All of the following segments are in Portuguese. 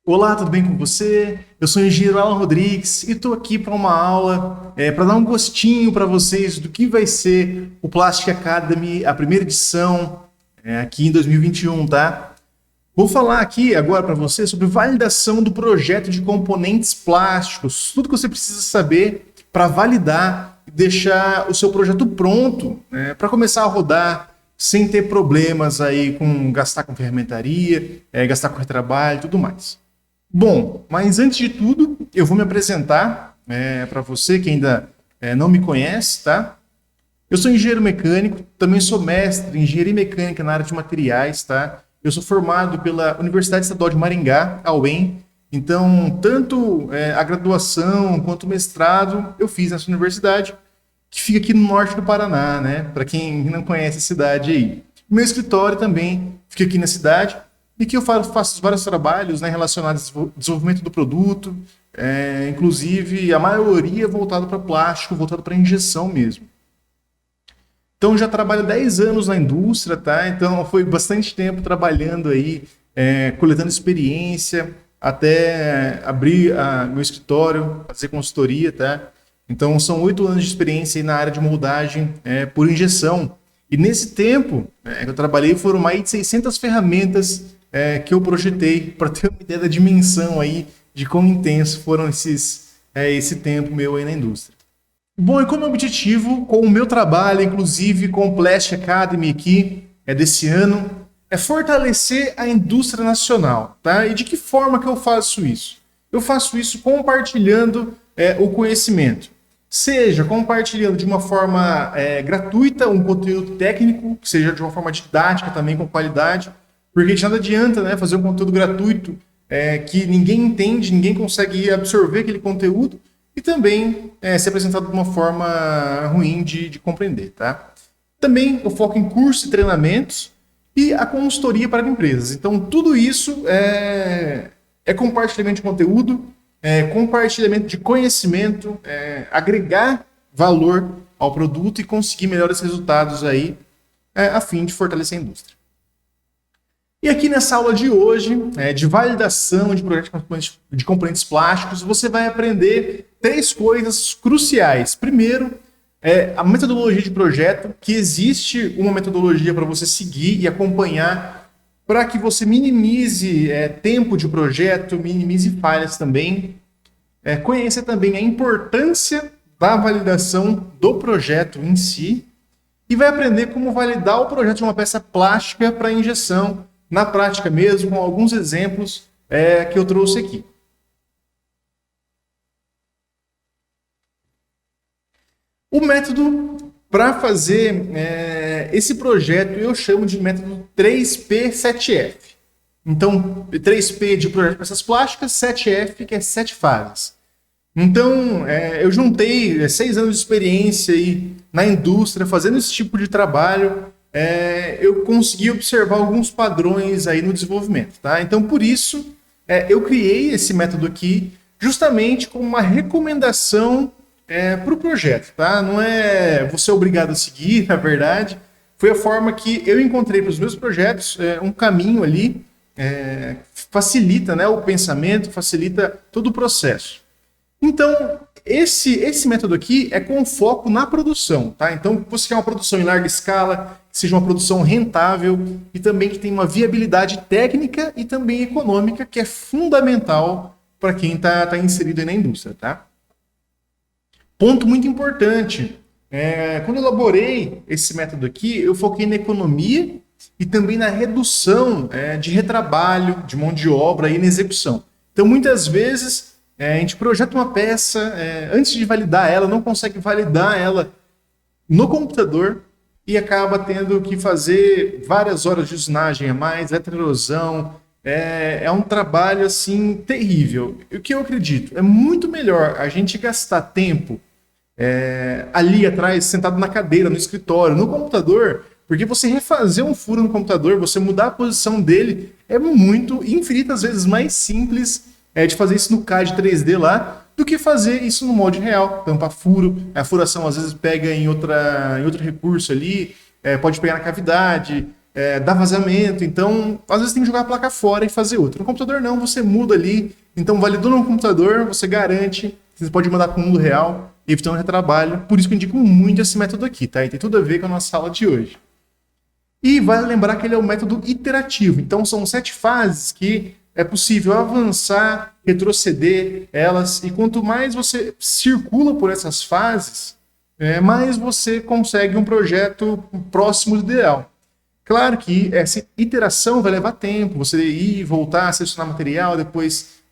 Olá, tudo bem com você? Eu sou o engenheiro Alan Rodrigues e estou aqui para uma aula para dar um gostinho para vocês do que vai ser o Plastic Academy, a primeira edição, aqui em 2021, tá? Vou falar aqui agora para você sobre validação do projeto de componentes plásticos, tudo que você precisa saber para validar e deixar o seu projeto pronto, para começar a rodar sem ter problemas aí com gastar com ferramentaria, gastar com retrabalho e tudo mais. Bom, mas antes de tudo, eu vou me apresentar para você que ainda não me conhece, tá? Eu sou engenheiro mecânico, também sou mestre em engenharia mecânica na área de materiais, tá? Eu sou formado pela Universidade Estadual de Maringá, a UEM. Então, tanto a graduação quanto o mestrado eu fiz nessa universidade, que fica aqui no norte do Paraná, né? Para quem não conhece a cidade aí. Meu escritório também fica aqui na cidade e que eu faço vários trabalhos, né, relacionados ao desenvolvimento do produto, inclusive a maioria voltado para plástico, voltado para injeção mesmo. Então já trabalho 10 anos na indústria, tá? Então foi bastante tempo trabalhando aí, coletando experiência, até abrir meu escritório, fazer consultoria, tá? Então são 8 anos de experiência aí na área de moldagem por injeção. E nesse tempo que eu trabalhei foram mais de 600 ferramentas que eu projetei para ter uma ideia da dimensão aí de quão intenso foram esse tempo meu aí na indústria. Bom, e como objetivo, com o meu trabalho, inclusive com o Plastic Academy aqui, desse ano, é fortalecer a indústria nacional, tá? E de que forma que eu faço isso? Eu faço isso compartilhando o conhecimento. Seja compartilhando de uma forma gratuita um conteúdo técnico, que seja de uma forma didática também com qualidade, porque de nada adianta, né, fazer um conteúdo gratuito que ninguém entende, ninguém consegue absorver aquele conteúdo e também ser apresentado de uma forma ruim de compreender, tá? Também o foco em cursos e treinamentos e a consultoria para empresas. Então, tudo isso é compartilhamento de conteúdo, compartilhamento de conhecimento, agregar valor ao produto e conseguir melhores resultados aí, a fim de fortalecer a indústria. E aqui nessa aula de hoje, de validação de projetos de componentes plásticos, você vai aprender 3 coisas cruciais. Primeiro, a metodologia de projeto, que existe uma metodologia para você seguir e acompanhar para que você minimize tempo de projeto, minimize falhas também. Conhecer também a importância da validação do projeto em si e vai aprender como validar o projeto de uma peça plástica para injeção na prática mesmo, com alguns exemplos que eu trouxe aqui. O método para fazer esse projeto eu chamo de método 3P7F. Então, 3P de projeto de peças plásticas, 7F, que é 7 fases. Então, eu juntei 6 anos de experiência aí na indústria, fazendo esse tipo de trabalho, eu consegui observar alguns padrões aí no desenvolvimento, tá? Então, por isso, eu criei esse método aqui, justamente como uma recomendação para o projeto, tá? Não é você obrigado a seguir, na verdade. Foi a forma que eu encontrei para os meus projetos um caminho ali, facilita, né, o pensamento, facilita todo o processo. Então, esse método aqui é com foco na produção, tá? Então, você quer uma produção em larga escala, que seja uma produção rentável e também que tenha uma viabilidade técnica e também econômica, que é fundamental para quem está inserido aí na indústria, tá? Ponto muito importante, quando eu elaborei esse método aqui, eu foquei na economia e também na redução de retrabalho, de mão de obra e na execução. Então, muitas vezes, a gente projeta uma peça, antes de validar ela, não consegue validar ela no computador e acaba tendo que fazer várias horas de usinagem a mais, eletroerosão. É um trabalho assim terrível. O que eu acredito? É muito melhor a gente gastar tempo ali atrás, sentado na cadeira, no escritório, no computador, porque você refazer um furo no computador, você mudar a posição dele, é muito, infinitas vezes mais simples de fazer isso no CAD 3D lá, do que fazer isso no molde real, tampar furo, a furação às vezes pega em outro recurso ali, pode pegar na cavidade, dá vazamento, então às vezes tem que jogar a placa fora e fazer outra. No computador não, você muda ali, então validou no computador, você garante, você pode mandar para o mundo real, evitando retrabalho, por isso que eu indico muito esse método aqui, tá? E tem tudo a ver com a nossa aula de hoje. E vale lembrar que ele é um método iterativo, então são 7 fases que é possível avançar, retroceder elas, e quanto mais você circula por essas fases, mais você consegue um projeto próximo do ideal. Claro que essa iteração vai levar tempo, você ir e voltar, selecionar material, depois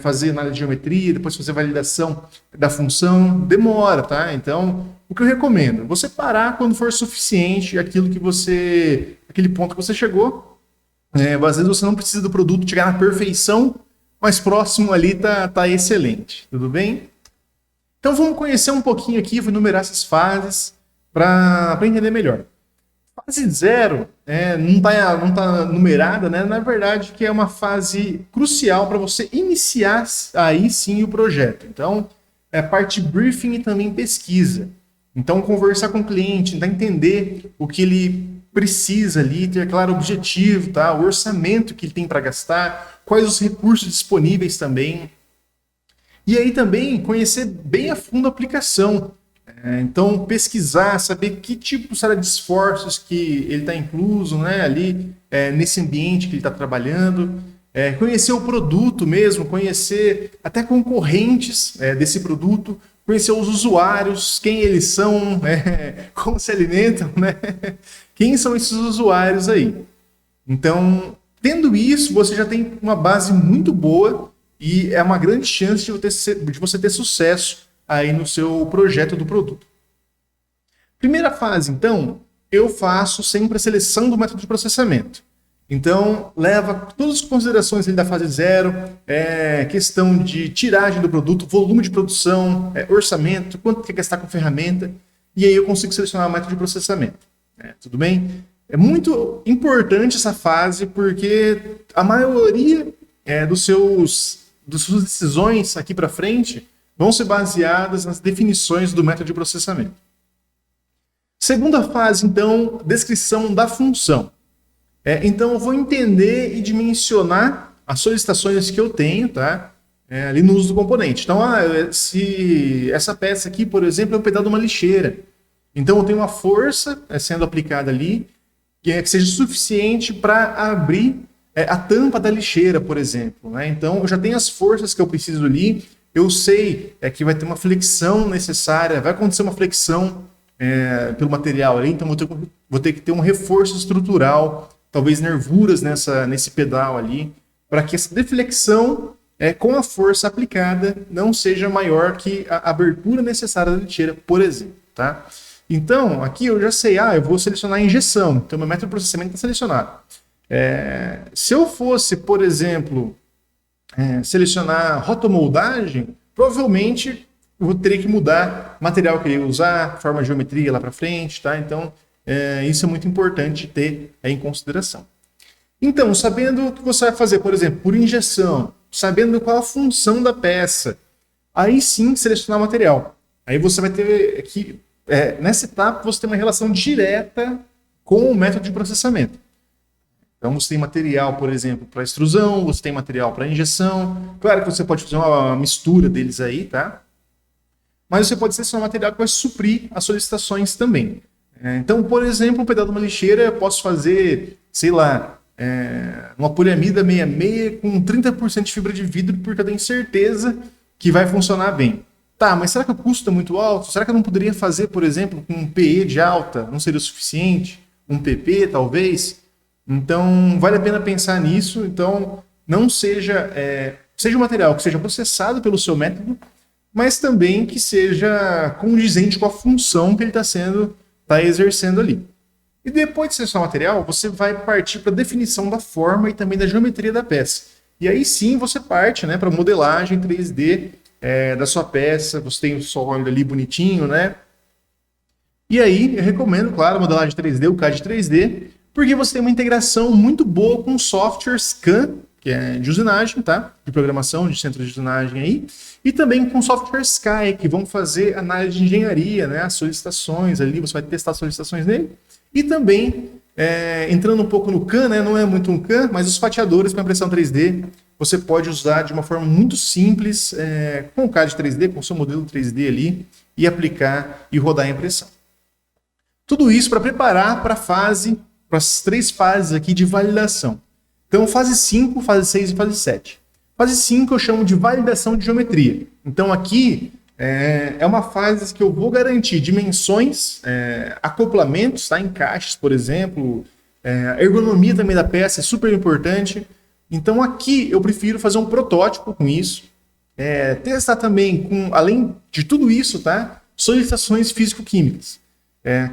fazer análise de geometria, depois fazer validação da função, demora, tá? Então, o que eu recomendo? Você parar quando for suficiente aquele ponto que você chegou. Às vezes você não precisa do produto chegar na perfeição, mas próximo ali tá excelente, tudo bem? Então vamos conhecer um pouquinho aqui, vou enumerar essas fases para entender melhor. Fase 0 não tá numerada, né? Na verdade, que é uma fase crucial para você iniciar aí sim o projeto. Então, é a parte briefing e também pesquisa. Então, conversar com o cliente, tentar entender o que ele precisa ali, ter claro o objetivo, tá? O orçamento que ele tem para gastar, quais os recursos disponíveis também. E aí também conhecer bem a fundo a aplicação. Então, pesquisar, saber que tipo de esforços que ele está incluso, né, ali nesse ambiente que ele está trabalhando, conhecer o produto mesmo, conhecer até concorrentes desse produto, conhecer os usuários, quem eles são, como se alimentam, né? Quem são esses usuários aí. Então, tendo isso, você já tem uma base muito boa e é uma grande chance de você ter sucesso aí no seu projeto do produto. Primeira fase, então, eu faço sempre a seleção do método de processamento. Então, leva todas as considerações da fase 0, questão de tiragem do produto, volume de produção, orçamento, quanto quer gastar com ferramenta, e aí eu consigo selecionar o método de processamento. Tudo bem? É muito importante essa fase, porque a maioria das suas decisões aqui para frente vão ser baseadas nas definições do método de processamento. Segunda fase, então, descrição da função. Então, eu vou entender e dimensionar as solicitações que eu tenho, tá? Ali no uso do componente. Então, se essa peça aqui, por exemplo, é um pedal de uma lixeira. Então, eu tenho uma força sendo aplicada ali que seja suficiente para abrir a tampa da lixeira, por exemplo. Né? Então, eu já tenho as forças que eu preciso ali. Eu sei que vai ter uma flexão necessária, vai acontecer uma flexão pelo material ali, então vou ter que ter um reforço estrutural, talvez nervuras nesse pedal ali, para que essa deflexão com a força aplicada não seja maior que a abertura necessária da lixeira, por exemplo. Tá? Então, aqui eu já sei, eu vou selecionar a injeção, então meu método de processamento está selecionado. Se eu fosse, por exemplo, selecionar rotomoldagem, provavelmente eu teria que mudar o material que eu ia usar, forma de geometria lá para frente, tá? Então, isso é muito importante ter em consideração. Então, sabendo o que você vai fazer, por exemplo, por injeção, sabendo qual a função da peça, aí sim selecionar o material. Aí você vai ter aqui, nessa etapa, você tem uma relação direta com o método de processamento. Então, você tem material, por exemplo, para extrusão, você tem material para injeção. Claro que você pode fazer uma mistura deles aí, tá? Mas você pode selecionar material que vai suprir as solicitações também. Então, por exemplo, um pedal de uma lixeira, eu posso fazer, sei lá, uma poliamida 66 com 30% de fibra de vidro, porque eu tenho certeza que vai funcionar bem. Tá, mas será que o custo é muito alto? Será que eu não poderia fazer, por exemplo, com um PE de alta? Não seria o suficiente? Um PP, talvez? Então, vale a pena pensar nisso. Então, não seja um material que seja processado pelo seu método, mas também que seja condizente com a função que ele está exercendo ali. E depois de selecionar o material, você vai partir para a definição da forma e também da geometria da peça. E aí sim você parte para a modelagem 3D da sua peça, você tem o sólido ali bonitinho, né? E aí eu recomendo, claro, a modelagem 3D, o CAD 3D, porque você tem uma integração muito boa com o software SCAN, que é de usinagem, tá? De programação, de centro de usinagem aí, e também com o software Sky, que vão fazer análise de engenharia, né? As solicitações ali, você vai testar as solicitações nele, e também entrando um pouco no CAM, né? Não é muito um CAM, mas os fatiadores para impressão 3D você pode usar de uma forma muito simples, com o CAD 3D, com o seu modelo 3D ali, e aplicar e rodar a impressão. Tudo isso para preparar para as 3 fases aqui de validação. Então, fase 5, fase 6 e fase 7. Fase 5 eu chamo de validação de geometria. Então, aqui é uma fase que eu vou garantir dimensões, acoplamentos, tá? Encaixes, por exemplo, a ergonomia também da peça é super importante. Então, aqui eu prefiro fazer um protótipo com isso, testar também, além de tudo isso, tá? Solicitações físico-químicas.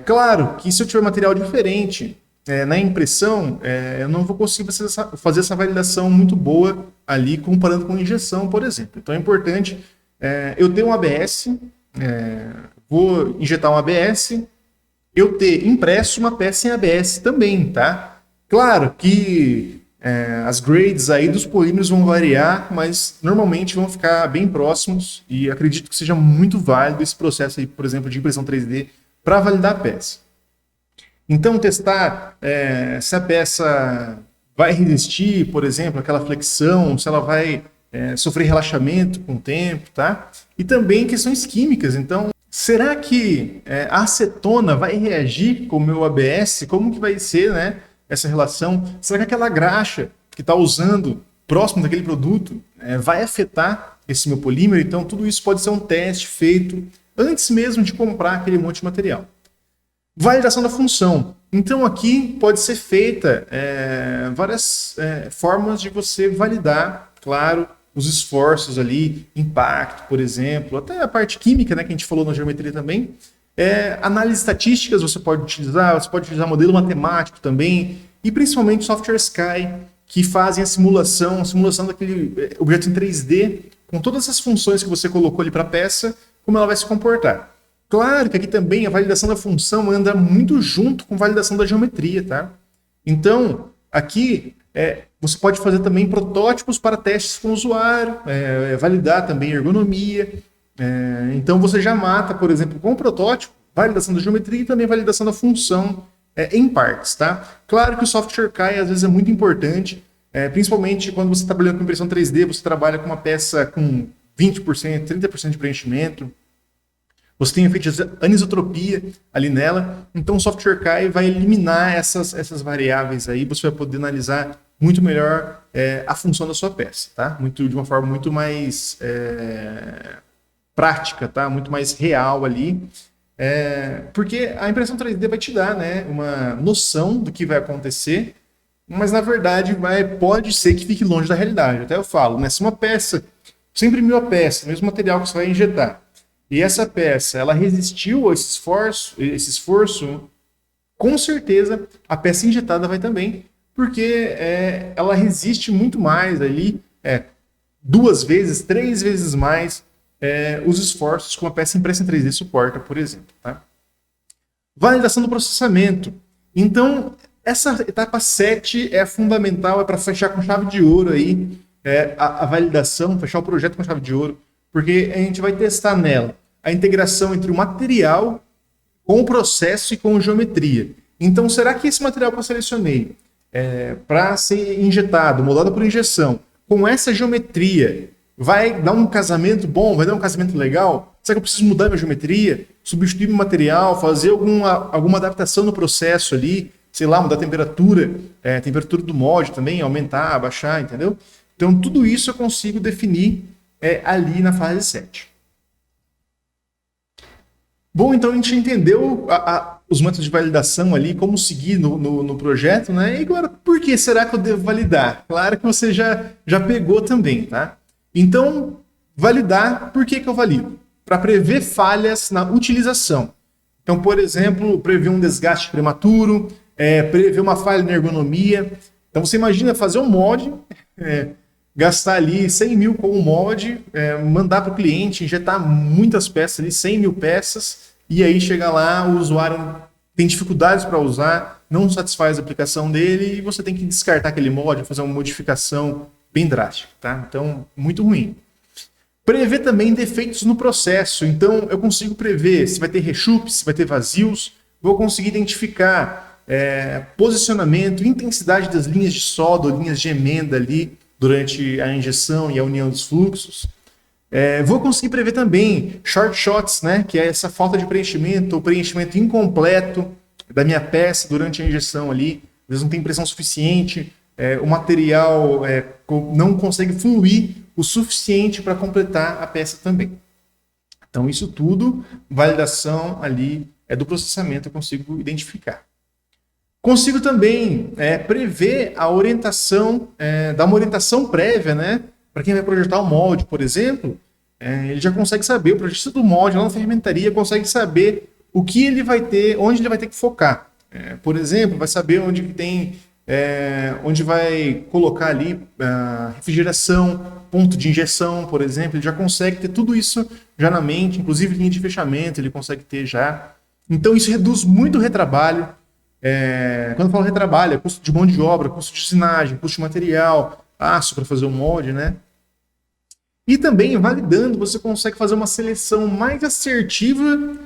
Claro que se eu tiver material diferente na impressão, eu não vou conseguir fazer essa validação muito boa ali comparando com injeção, por exemplo. Então é importante eu ter um ABS, vou injetar um ABS, eu ter impresso uma peça em ABS também, tá? Claro que as grades aí dos polímeros vão variar, mas normalmente vão ficar bem próximos e acredito que seja muito válido esse processo aí, por exemplo, de impressão 3D para validar a peça. Então, testar se a peça vai resistir, por exemplo, aquela flexão, se ela vai sofrer relaxamento com o tempo, tá? E também questões químicas. Então, será que a acetona vai reagir com o meu ABS? Como que vai ser, né, essa relação? Será que aquela graxa que está usando próximo daquele produto vai afetar esse meu polímero? Então, tudo isso pode ser um teste feito antes mesmo de comprar aquele monte de material. Validação da função. Então, aqui pode ser feita várias formas de você validar, claro, os esforços ali, impacto, por exemplo, até a parte química, né, que a gente falou na geometria também. Análise estatísticas você pode utilizar modelo matemático também, e principalmente software Sky, que fazem a simulação daquele objeto em 3D, com todas as funções que você colocou ali para a peça, como ela vai se comportar. Claro que aqui também a validação da função anda muito junto com a validação da geometria, tá? Então, aqui você pode fazer também protótipos para testes com o usuário, validar também a ergonomia. Então, você já mata, por exemplo, com o protótipo, validação da geometria e também validação da função em partes, tá? Claro que o software CAI às vezes é muito importante, principalmente quando você está trabalhando com impressão 3D, você trabalha com uma peça com 20%, 30% de preenchimento, você tem efeito de anisotropia ali nela, então o software CAI vai eliminar essas variáveis aí, você vai poder analisar muito melhor a função da sua peça, tá? De uma forma muito mais prática, tá? Muito mais real ali, porque a impressão 3D vai te dar, né, uma noção do que vai acontecer, mas na verdade pode ser que fique longe da realidade. Até eu falo, né, se uma peça, você imprimiu a peça, mesmo material que você vai injetar, e essa peça, ela resistiu a esse esforço, com certeza a peça injetada vai também, porque ela resiste muito mais ali, 2 vezes, 3 vezes mais os esforços que uma peça impressa em 3D suporta, por exemplo. Tá? Validação do processamento. Então, essa etapa 7 é fundamental, para fechar com chave de ouro aí, a validação, fechar o projeto com chave de ouro, porque a gente vai testar nela a integração entre o material com o processo e com a geometria. Então, será que esse material que eu selecionei para ser injetado, moldado por injeção, com essa geometria, vai dar um casamento bom, vai dar um casamento legal? Será que eu preciso mudar minha geometria, substituir meu material, fazer alguma adaptação no processo ali, sei lá, mudar a temperatura do molde também, aumentar, abaixar, entendeu? Então, tudo isso eu consigo definir ali na fase 7. Bom, então a gente entendeu os métodos de validação ali, como seguir no projeto, né? E agora, por que será que eu devo validar? Claro que você já pegou também, tá? Então, validar, por que eu valido? Para prever falhas na utilização. Então, por exemplo, prever um desgaste prematuro, prever uma falha na ergonomia. Então, você imagina fazer um mod, gastar ali 100 mil com o mod, mandar para o cliente, injetar muitas peças ali, 100 mil peças, e aí chega lá, o usuário tem dificuldades para usar, não satisfaz a aplicação dele, e você tem que descartar aquele mod, fazer uma modificação bem drástica, tá? Então, muito ruim. Prever também defeitos no processo, então eu consigo prever se vai ter rechupes, se vai ter vazios, vou conseguir identificar posicionamento, intensidade das linhas de solda, ou linhas de emenda ali durante a injeção e a união dos fluxos. Vou conseguir prever também short shots, né, que é essa falta de preenchimento ou preenchimento incompleto da minha peça durante a injeção ali. Às vezes não tem pressão suficiente, o material não consegue fluir o suficiente para completar a peça também. Então isso tudo, validação ali do processamento, eu consigo identificar. Consigo também prever a orientação, dar uma orientação prévia, né? Para quem vai projetar o molde, por exemplo, ele já consegue saber, o projetista do molde lá na ferramentaria consegue saber o que ele vai ter, onde ele vai ter que focar. Por exemplo, vai saber onde tem, onde vai colocar ali refrigeração, ponto de injeção, por exemplo, ele já consegue ter tudo isso já na mente, inclusive linha de fechamento ele consegue ter já. Então isso reduz muito o retrabalho. Quando eu falo retrabalho, é custo de mão de obra, custo de usinagem, custo de material, aço para fazer o molde, né? E também, validando, você consegue fazer uma seleção mais assertiva,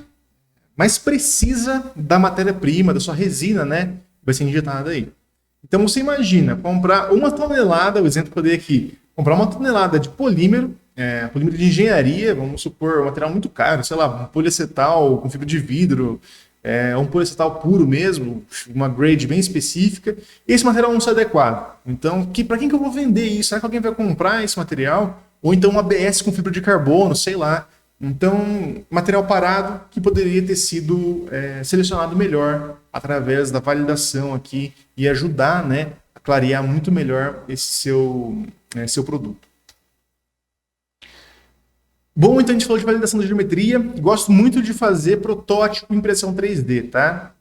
mais precisa da matéria-prima, da sua resina, né? Vai ser injetada aí. Então você imagina, comprar 1 tonelada, o exemplo que eu dei aqui, comprar 1 tonelada de polímero, polímero de engenharia, vamos supor, um material muito caro, sei lá, um poliacetal com fibra de vidro, um poliacetal puro mesmo, uma grade bem específica, esse material não se adequado. Então, para quem que eu vou vender isso? Será que alguém vai comprar esse material? Ou então um ABS com fibra de carbono, sei lá. Então, material parado que poderia ter sido selecionado melhor através da validação aqui e ajudar, né, a clarear muito melhor esse seu produto. Bom, então a gente falou de validação da geometria. Gosto muito de fazer protótipo em impressão 3D, tá?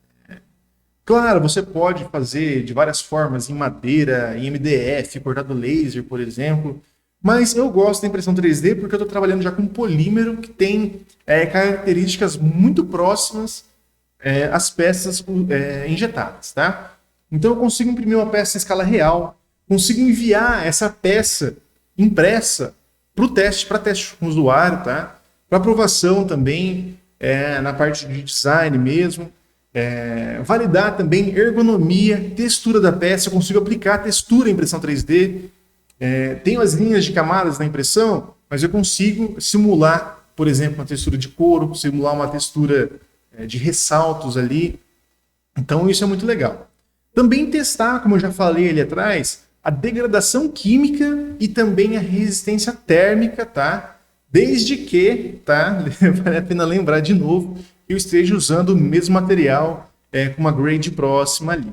Claro, você pode fazer de várias formas, em madeira, em MDF, cortado laser, por exemplo. Mas eu gosto da impressão 3D porque eu estou trabalhando já com polímero que tem características muito próximas às peças injetadas, tá? Então eu consigo imprimir uma peça em escala real, consigo enviar essa peça impressa para teste com o usuário, tá? Para aprovação também, na parte de design mesmo. Validar também ergonomia, textura da peça, eu consigo aplicar a textura em impressão 3D. Tenho as linhas de camadas na impressão, mas eu consigo simular, por exemplo, uma textura de couro, simular uma textura de ressaltos ali. Então isso é muito legal. Também testar, como eu já falei ali atrás, a degradação química e também a resistência térmica, tá? Desde que, tá? Vale a pena lembrar de novo que eu esteja usando o mesmo material com uma grade próxima ali.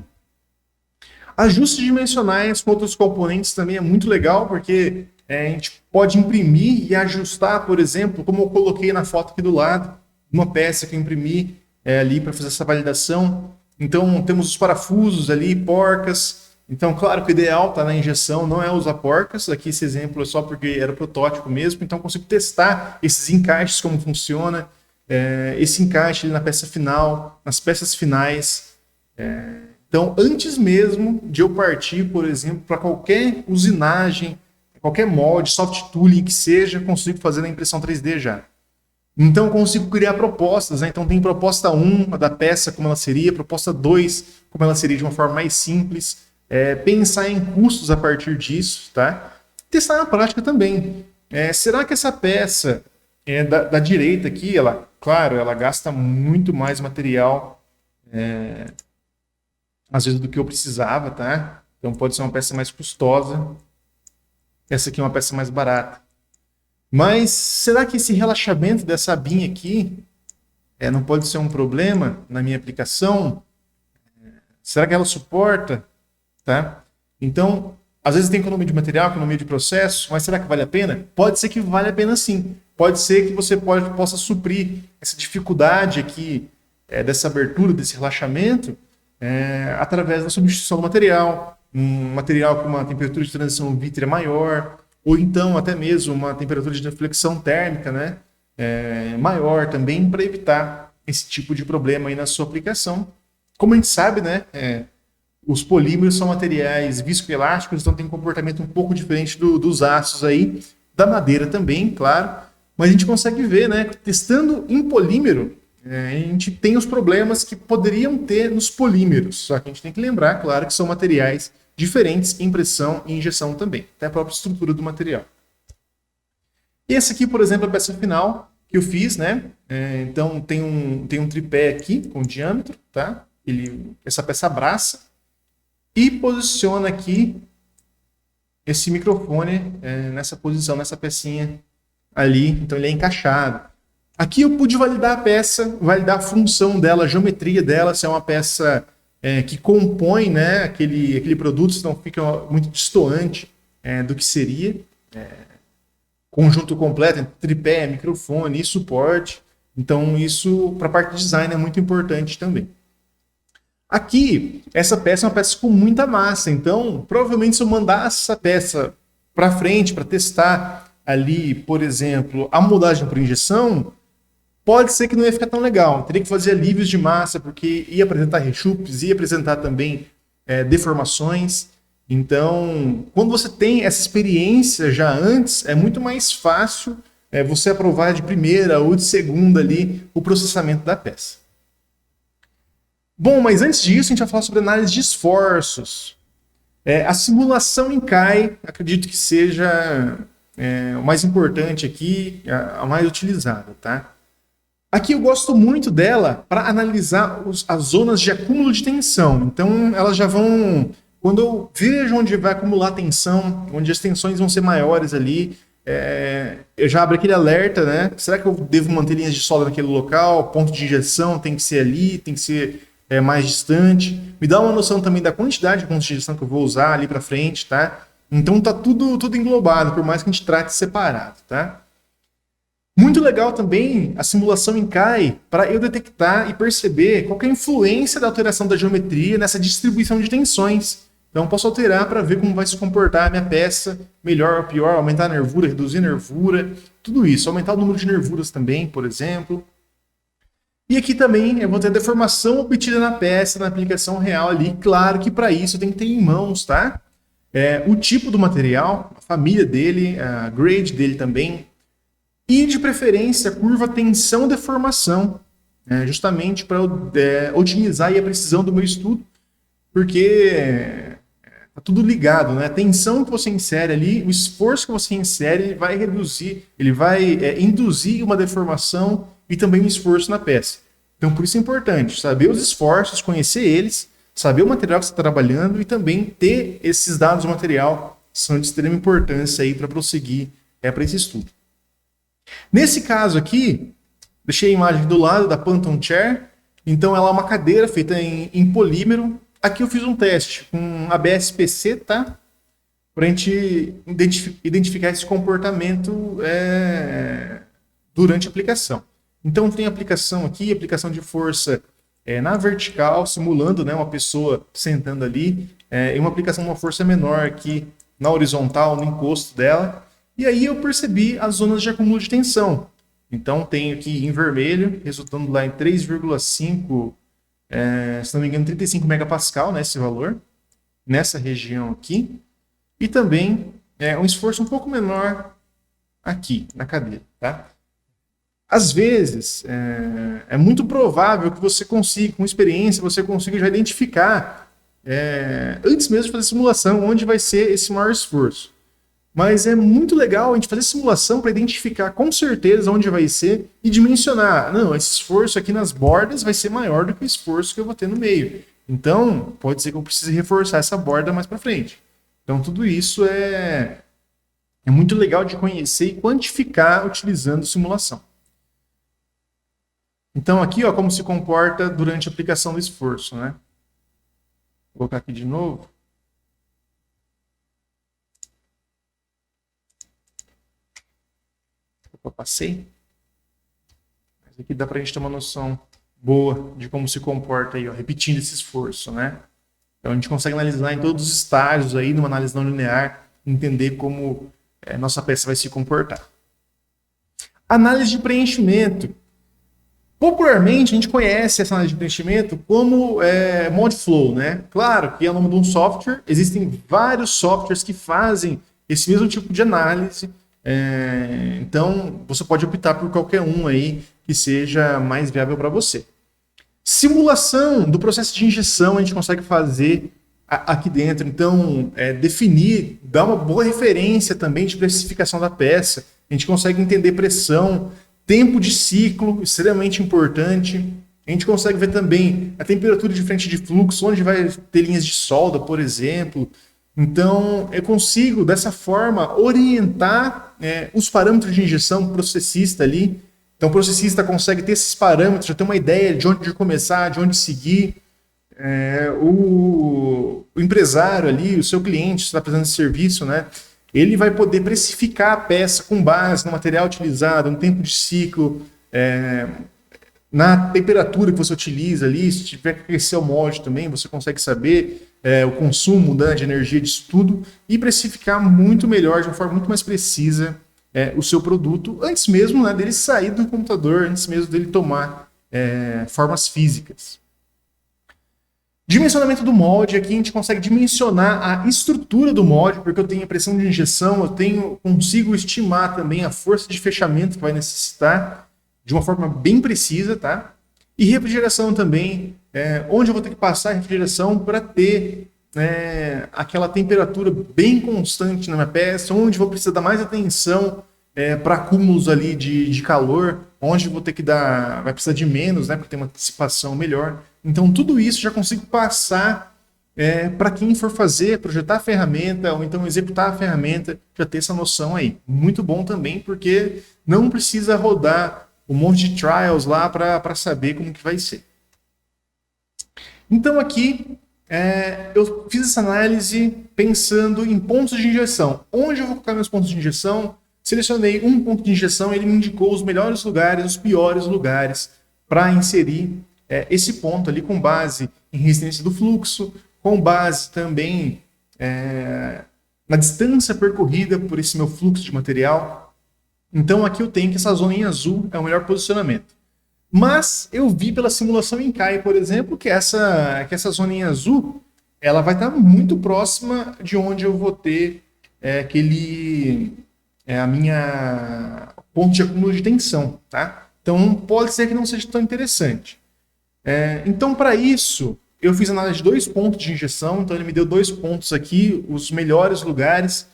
Ajustes dimensionais com outros componentes também é muito legal, porque a gente pode imprimir e ajustar, por exemplo, como eu coloquei na foto aqui do lado, uma peça que eu imprimi ali para fazer essa validação. Então, temos os parafusos ali, porcas. Então, claro que o ideal tá na injeção, não é usar porcas. Aqui esse exemplo é só porque era protótipo mesmo. Então, eu consigo testar esses encaixes, como funciona. Esse encaixe ali na peça final, nas peças finais. Então, antes mesmo de eu partir, por exemplo, para qualquer usinagem, qualquer molde, soft tooling que seja, consigo fazer na impressão 3D já. Então, eu consigo criar propostas, né? Então, tem proposta 1 da peça, como ela seria, proposta 2, como ela seria de uma forma mais simples. Pensar em custos a partir disso, tá? Testar na prática também. Será que essa peça da direita aqui, claro, ela gasta muito mais material, às vezes, do que eu precisava, tá? Então, pode ser uma peça mais custosa. Essa aqui é uma peça mais barata. Mas será que esse relaxamento dessa abinha aqui não pode ser um problema na minha aplicação? Será que ela suporta? Tá? Então, às vezes tem economia de material, economia de processo, mas será que vale a pena? Pode ser que vale a pena sim. Pode ser que você possa suprir essa dificuldade aqui dessa abertura, desse relaxamento, através da substituição do material. Um material com uma temperatura de transição vítrea maior, ou então até mesmo uma temperatura de deflexão térmica, né, maior também, para evitar esse tipo de problema aí na sua aplicação. Como a gente sabe, né, os polímeros são materiais viscoelásticos, então tem um comportamento um pouco diferente dos aços aí, da madeira também, claro, mas a gente consegue ver, né, testando em polímero, a gente tem os problemas que poderiam ter nos polímeros, só que a gente tem que lembrar, claro, que são materiais diferentes em impressão e injeção também, até a própria estrutura do material. Esse aqui, por exemplo, é a peça final que eu fiz, né? Então tem um tripé aqui com diâmetro, tá? Essa peça abraça e posiciona aqui esse microfone nessa posição, nessa pecinha ali, então ele é encaixado. Aqui eu pude validar a peça, validar a função dela, a geometria dela, se é uma peça que compõe, né, aquele produto, senão fica muito destoante do que seria. Conjunto completo, tripé, microfone e suporte. Então isso, para a parte de design, é muito importante também. Aqui, essa peça é uma peça com muita massa, então provavelmente se eu mandasse essa peça para frente para testar ali, por exemplo, a moldagem por injeção, pode ser que não ia ficar tão legal. Teria que fazer alívios de massa, porque ia apresentar rechupes, ia apresentar também deformações. Então, quando você tem essa experiência já antes, é muito mais fácil você aprovar de primeira ou de segunda ali o processamento da peça. Bom, mas antes disso, a gente vai falar sobre análise de esforços. A simulação em CAE, acredito que seja o mais importante aqui, a mais utilizada, tá? Aqui eu gosto muito dela para analisar as zonas de acúmulo de tensão. Então, elas já vão... Quando eu vejo onde vai acumular tensão, onde as tensões vão ser maiores ali, eu já abro aquele alerta, né? Será que eu devo manter linhas de solda naquele local? Ponto de injeção tem que ser ali, tem que ser mais distante. Me dá uma noção também da quantidade de pontos de injeção que eu vou usar ali para frente, tá? Então tá tudo englobado, por mais que a gente trate separado, tá? Muito legal também a simulação em CAE para eu detectar e perceber qual que é a influência da alteração da geometria nessa distribuição de tensões. Então posso alterar para ver como vai se comportar a minha peça, melhor ou pior, aumentar a nervura, reduzir a nervura, tudo isso. Aumentar o número de nervuras também, por exemplo. E aqui também eu vou ter a deformação obtida na peça, na aplicação real ali. Claro que para isso eu tenho que ter em mãos, tá? O tipo do material, a família dele, a grade dele também. E de preferência a curva tensão-deformação, justamente para otimizar aí a precisão do meu estudo, porque tá tudo ligado, né? A tensão que você insere ali, o esforço que você insere, ele vai reduzir, ele vai induzir uma deformação e também um esforço na peça. Então, por isso é importante saber os esforços, conhecer eles, saber o material que você está trabalhando e também ter esses dados do material, que são de extrema importância aí para prosseguir para esse estudo. Nesse caso aqui, deixei a imagem do lado da Phantom Chair. Então ela é uma cadeira feita em polímero. Aqui eu fiz um teste com ABS-PC, tá? Para a gente identificar esse comportamento durante a aplicação. Então tem aplicação aqui, aplicação de força na vertical, simulando, né, uma pessoa sentando ali, e uma aplicação de uma força menor aqui na horizontal, no encosto dela. E aí eu percebi as zonas de acúmulo de tensão. Então tenho aqui em vermelho, resultando lá em 3,5, se não me engano, 35 megapascal, né, esse valor, nessa região aqui. E também um esforço um pouco menor aqui, na cadeira, tá? Às vezes, é muito provável que você consiga, com experiência, você consiga já identificar, antes mesmo de fazer a simulação, onde vai ser esse maior esforço. Mas é muito legal a gente fazer simulação para identificar com certeza onde vai ser e dimensionar. Não, esse esforço aqui nas bordas vai ser maior do que o esforço que eu vou ter no meio. Então, pode ser que eu precise reforçar essa borda mais para frente. Então, tudo isso é muito legal de conhecer e quantificar utilizando simulação. Então, aqui, ó, como se comporta durante a aplicação do esforço, né? Vou colocar aqui de novo. Eu passei. Mas aqui dá para a gente ter uma noção boa de como se comporta aí, ó, repetindo esse esforço, né? Então a gente consegue analisar em todos os estágios aí, numa análise não linear, entender como nossa peça vai se comportar. Análise de preenchimento. Popularmente a gente conhece essa análise de preenchimento como Modflow, né? Claro que é o nome de um software, existem vários softwares que fazem esse mesmo tipo de análise. Então, você pode optar por qualquer um aí que seja mais viável para você. Simulação do processo de injeção a gente consegue fazer aqui dentro. Então, definir, dar uma boa referência também de precificação da peça. A gente consegue entender pressão, tempo de ciclo, extremamente importante. A gente consegue ver também a temperatura de frente de fluxo, onde vai ter linhas de solda, por exemplo. Então, eu consigo, dessa forma, orientar os parâmetros de injeção do processista ali. Então, o processista consegue ter esses parâmetros, já ter uma ideia de onde começar, de onde seguir. O empresário ali, o seu cliente, está precisando de serviço, né? Ele vai poder precificar a peça com base no material utilizado, no tempo de ciclo, na temperatura que você utiliza ali. Se tiver que aquecer o molde também, você consegue saber o consumo, né, de energia disso tudo e precificar muito melhor, de uma forma muito mais precisa, o seu produto, antes mesmo, né, dele sair do computador, antes mesmo dele tomar formas físicas. Dimensionamento do molde, aqui a gente consegue dimensionar a estrutura do molde, porque eu tenho a pressão de injeção, consigo estimar também a força de fechamento que vai necessitar de uma forma bem precisa, tá? E refrigeração também, onde eu vou ter que passar a refrigeração para ter aquela temperatura bem constante na minha peça, onde vou precisar dar mais atenção para acúmulos ali de calor, onde vou ter que vai precisar de menos, né, porque tem uma antecipação melhor. Então, tudo isso já consigo passar para quem for projetar a ferramenta ou então executar a ferramenta, já ter essa noção aí. Muito bom também, porque não precisa rodar um monte de trials lá para saber como que vai ser. Então, aqui, eu fiz essa análise pensando em pontos de injeção. Onde eu vou colocar meus pontos de injeção? Selecionei um ponto de injeção, ele me indicou os melhores lugares, os piores lugares para inserir esse ponto ali, com base em resistência do fluxo, com base também na distância percorrida por esse meu fluxo de material. Então aqui eu tenho que essa zona em azul é o melhor posicionamento. Mas eu vi pela simulação em CAE, por exemplo, que essa zona em azul ela vai estar muito próxima de onde eu vou ter a minha ponto de acúmulo de tensão, tá? Então pode ser que não seja tão interessante. Então, para isso, eu fiz análise de 2 pontos de injeção. Então ele me deu 2 pontos aqui, os melhores lugares.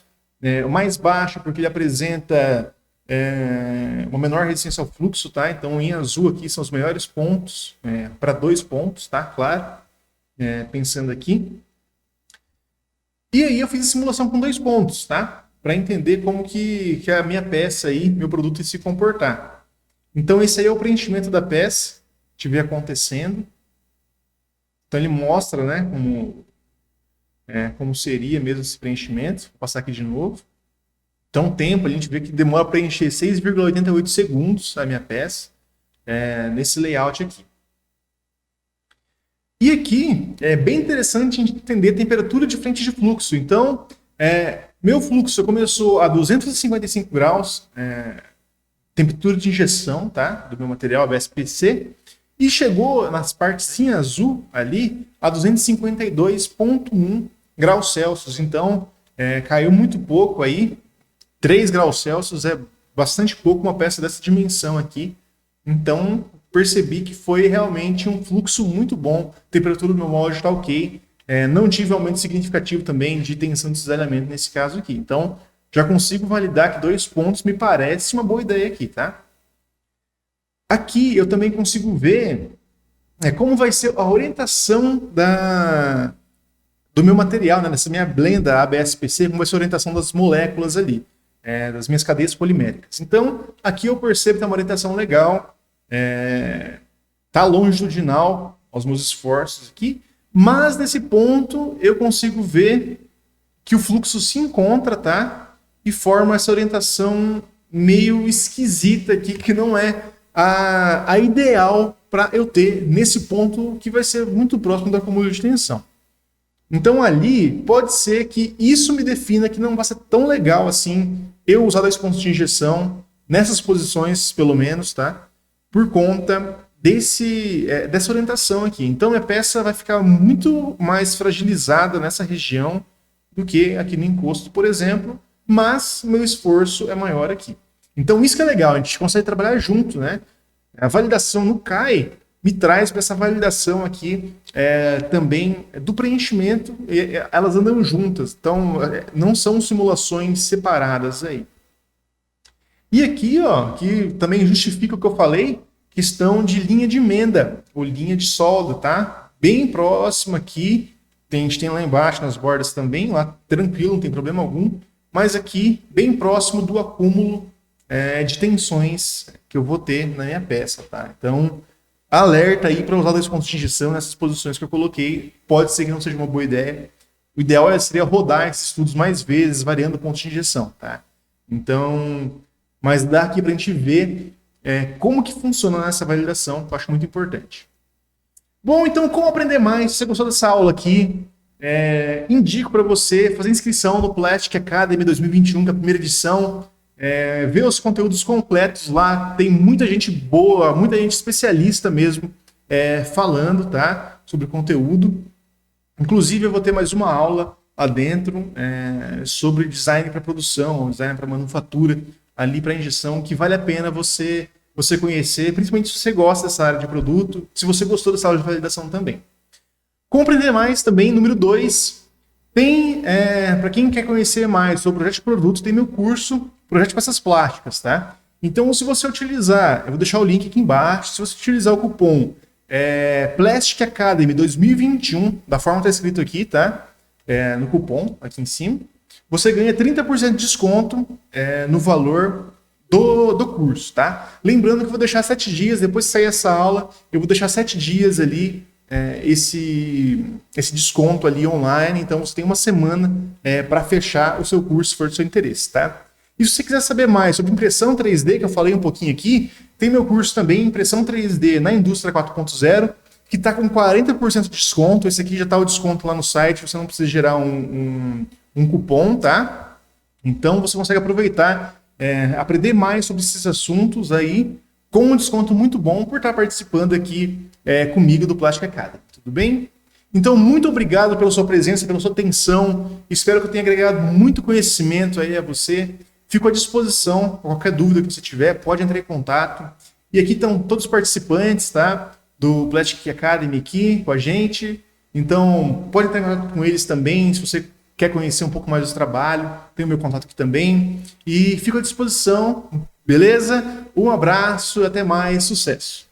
O mais baixo, porque ele apresenta uma menor resistência ao fluxo, tá? Então em azul aqui são os melhores pontos, para 2 pontos, tá? Claro, pensando aqui. E aí eu fiz a simulação com 2 pontos, tá? Para entender como que a minha peça aí, meu produto, ia se comportar. Então esse aí é o preenchimento da peça, estiver acontecendo. Então ele mostra, né, como seria mesmo esse preenchimento. Vou passar aqui de novo. Então, o tempo, a gente vê que demora para preencher 6,88 segundos a minha peça, nesse layout aqui. E aqui é bem interessante a gente entender a temperatura de frente de fluxo. Então, meu fluxo começou a 255 graus, temperatura de injeção, tá, do meu material ABS-PC, e chegou nas partes em azul ali a 252,1 graus Celsius. Então, caiu muito pouco aí. 3 graus Celsius é bastante pouco uma peça dessa dimensão aqui. Então, percebi que foi realmente um fluxo muito bom. A temperatura do meu molde está ok. Não tive aumento significativo também de tensão de cisalhamento nesse caso aqui. Então, já consigo validar que 2 pontos me parece uma boa ideia aqui, tá? Aqui eu também consigo ver como vai ser a orientação do meu material, né? Dessa minha blenda ABS-PC, como vai ser a orientação das moléculas ali. Das minhas cadeias poliméricas. Então, aqui eu percebo que tem uma orientação legal, tá longitudinal aos meus esforços aqui, mas nesse ponto eu consigo ver que o fluxo se encontra, tá? E forma essa orientação meio esquisita aqui, que não é a ideal para eu ter nesse ponto que vai ser muito próximo da acúmulo de tensão. Então ali pode ser que isso me defina que não vai ser tão legal assim eu usar 2 pontos de injeção nessas posições, pelo menos, tá? Por conta dessa orientação aqui. Então minha peça vai ficar muito mais fragilizada nessa região do que aqui no encosto, por exemplo, mas meu esforço é maior aqui. Então isso que é legal, a gente consegue trabalhar junto, né? A validação no CAI me traz para essa validação aqui também do preenchimento, elas andam juntas, então não são simulações separadas aí. E aqui, ó, que também justifica o que eu falei, questão de linha de emenda, ou linha de solda, tá? Bem próximo aqui, a gente tem lá embaixo nas bordas também, lá tranquilo, não tem problema algum, mas aqui, bem próximo do acúmulo de tensões que eu vou ter na minha peça, tá? Então, alerta aí para usar 2 pontos de injeção nessas posições que eu coloquei, pode ser que não seja uma boa ideia. O ideal seria rodar esses estudos mais vezes, variando pontos de injeção, tá? Então, mas dá aqui para a gente ver como que funciona essa validação, que eu acho muito importante. Bom, então, como aprender mais? Se você gostou dessa aula aqui, indico para você fazer inscrição no Plastic Academy 2021, que é a primeira edição. Ver os conteúdos completos lá, tem muita gente boa, muita gente especialista mesmo falando, tá, sobre o conteúdo. Inclusive eu vou ter mais uma aula lá dentro sobre design para produção, design para manufatura, ali para injeção, que vale a pena você conhecer, principalmente se você gosta dessa área de produto, se você gostou dessa aula de validação também. Compreender mais também, número 2, tem, para quem quer conhecer mais sobre o projeto de produto, tem meu curso Projeto de Peças Plásticas, tá? Então, se você utilizar, eu vou deixar o link aqui embaixo, se você utilizar o cupom Plastic Academy 2021, da forma que está escrito aqui, tá? No cupom, aqui em cima, você ganha 30% de desconto no valor do curso, tá? Lembrando que eu vou deixar 7 dias, depois que sair essa aula, eu vou deixar 7 dias ali, esse desconto ali online, então você tem uma semana para fechar o seu curso, se for do seu interesse, tá? E se você quiser saber mais sobre impressão 3D, que eu falei um pouquinho aqui, tem meu curso também, impressão 3D na indústria 4.0, que está com 40% de desconto. Esse aqui já está o desconto lá no site, você não precisa gerar um cupom, tá? Então você consegue aproveitar, aprender mais sobre esses assuntos aí, com um desconto muito bom por estar participando aqui comigo do Plastic Academy. Tudo bem? Então, muito obrigado pela sua presença, pela sua atenção. Espero que eu tenha agregado muito conhecimento aí a você. Fico à disposição, qualquer dúvida que você tiver, pode entrar em contato. E aqui estão todos os participantes, tá? Do Plastic Academy aqui com a gente. Então, pode entrar em contato com eles também, se você quer conhecer um pouco mais do trabalho, tem o meu contato aqui também. E fico à disposição, beleza? Um abraço, até mais, sucesso!